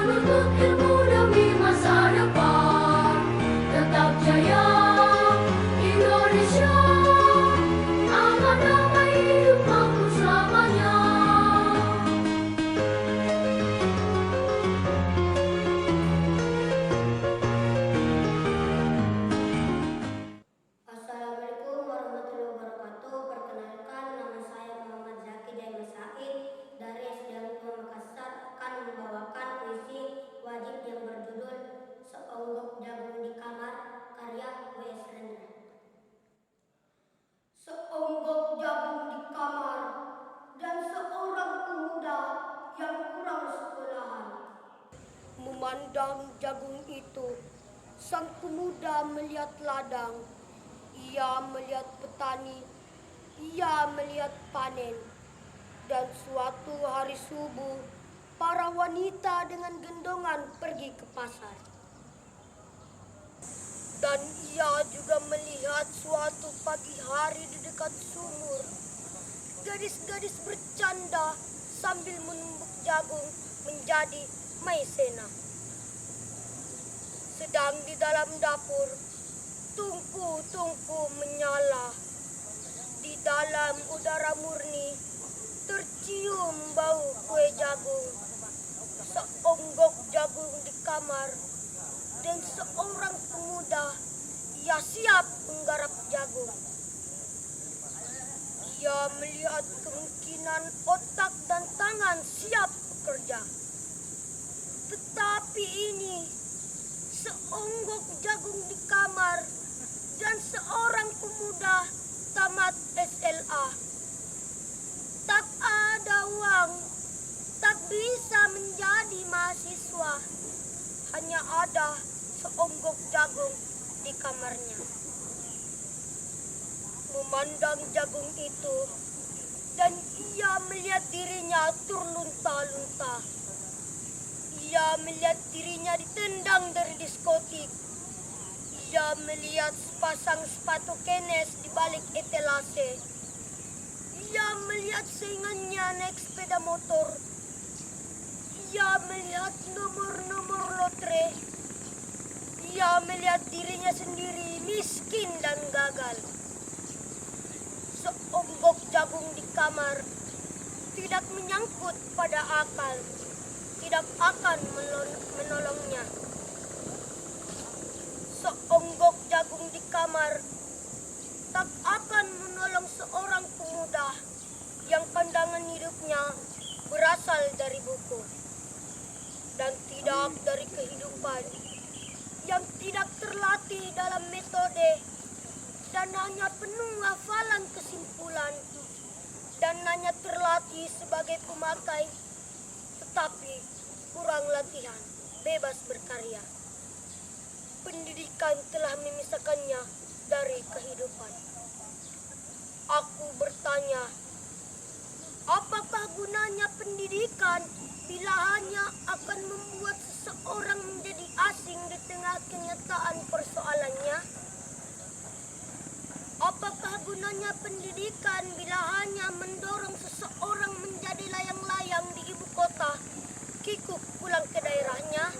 menuntut ilmu demi masa depan. Tetap jaya Indonesia, aman damai hidup makmur selamanya. Assalamualaikum warahmatullahi wabarakatuh. Perkenalkan, nama saya Muhammad Zaki Jaimas Said dari SD Al-Hikmah Makassar, akan membawakan puisi wajib yang berjudul Seonggok Jagung di Kamar, karya W.S. Rendra. Seonggok jagung di kamar dan seorang pemuda yang kurang sekolahan memandang jagung itu. Sang pemuda melihat ladang, ia melihat petani, ia melihat panen. Dan suatu hari subuh, para wanita dengan gendongan pergi ke pasar. Dan ia juga melihat suatu pagi hari di dekat sumur, gadis-gadis bercanda sambil menumbuk jagung menjadi maizena. Sedang di dalam dapur, tungku-tungku menyala. Di dalam udara murni tercium bau kue jagung. Seonggok jagung di kamar dan seorang pemuda, ia siap menggarap jagung. Ia melihat kemungkinan otak dan tangan siap bekerja. Tetapi ini seonggok jagung di kamar dan seorang pemuda tamat SLA. Tak ada uang, tak bisa menjadi mahasiswa. Hanya ada seonggok jagung di kamarnya. Memandang jagung itu, dan ia melihat dirinya terlunta-lunta. Ia melihat dirinya ditendang dari diskotik. Ia melihat sepasang sepatu kenes di balik etalase. Ia melihat saingannya naik sepeda motor. Ia melihat nomor-nomor lotre. Ia melihat dirinya sendiri miskin dan gagal. Seonggok jagung di kamar tidak menyangkut pada akal, tidak akan menolongnya. Seonggok jagung di kamar tak akan menolong seorang pemuda yang pandangan hidupnya berasal dari buku dan tidak dari kehidupan, yang tidak terlatih dalam metode dan hanya penuh hafalan kesimpulan, dan hanya terlatih sebagai pemakai tetapi kurang latihan, bebas berkarya. Pendidikan telah memisahkannya dari kehidupan. Aku bertanya, apakah gunanya pendidikan bila hanya akan membuat seseorang menjadi asing di tengah kenyataan persoalannya? Apakah gunanya pendidikan bila hanya mendorong seseorang menjadi layang-layang di ibu kota, kikuk pulang ke daerahnya?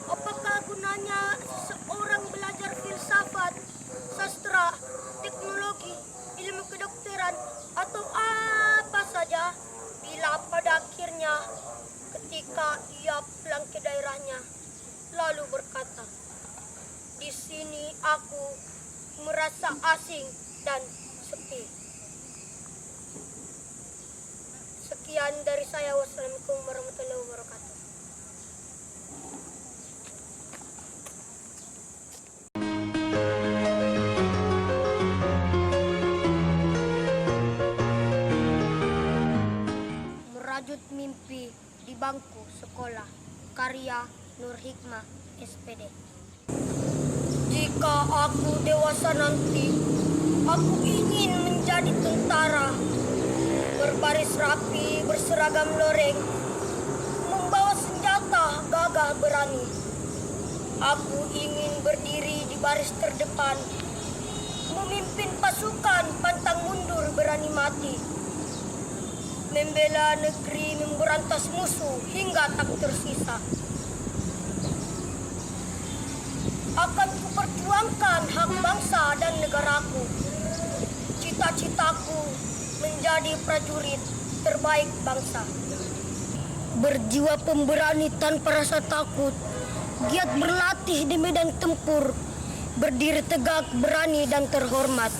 Apakah gunanya seseorang belajar filsafat, sastra, teknologi, ilmu kedokteran, atau apa saja bila pada akhirnya ketika ia pulang ke daerahnya lalu berkata, di sini aku merasa asing dan sepi. Sekian dari saya. Wassalamualaikum warahmatullahi wabarakatuh. Merajut mimpi di bangku sekolah, karya Nur Hikmah, SPD. Jika aku dewasa nanti, aku ingin menjadi tentara, berbaris rapi, berseragam loreng, membawa senjata gagah berani. Aku ingin berdiri di baris terdepan, memimpin pasukan pantang mundur berani mati. membela negeri, memberantas musuh hingga tak tersisa. Akan kuperjuangkan hak bangsa dan negaraku. Cita-citaku menjadi prajurit terbaik bangsa. Berjiwa pemberani tanpa rasa takut, giat berlatih di medan tempur, berdiri tegak, berani dan terhormat.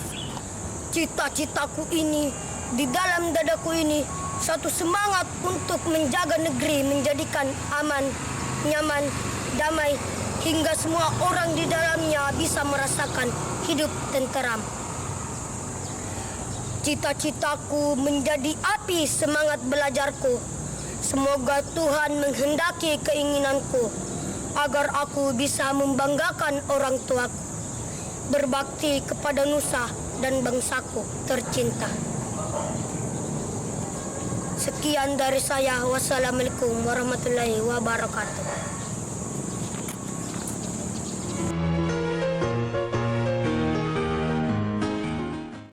Cita-citaku ini, di dalam dadaku ini, satu semangat untuk menjaga negeri, menjadikan aman, nyaman, damai, hingga semua orang di dalamnya bisa merasakan hidup tenteram. Cita-citaku menjadi api semangat belajarku. Semoga Tuhan menghendaki keinginanku agar aku bisa membanggakan orang tuaku, berbakti kepada nusa dan bangsaku tercinta. Sekian dari saya. Wassalamualaikum warahmatullahi wabarakatuh.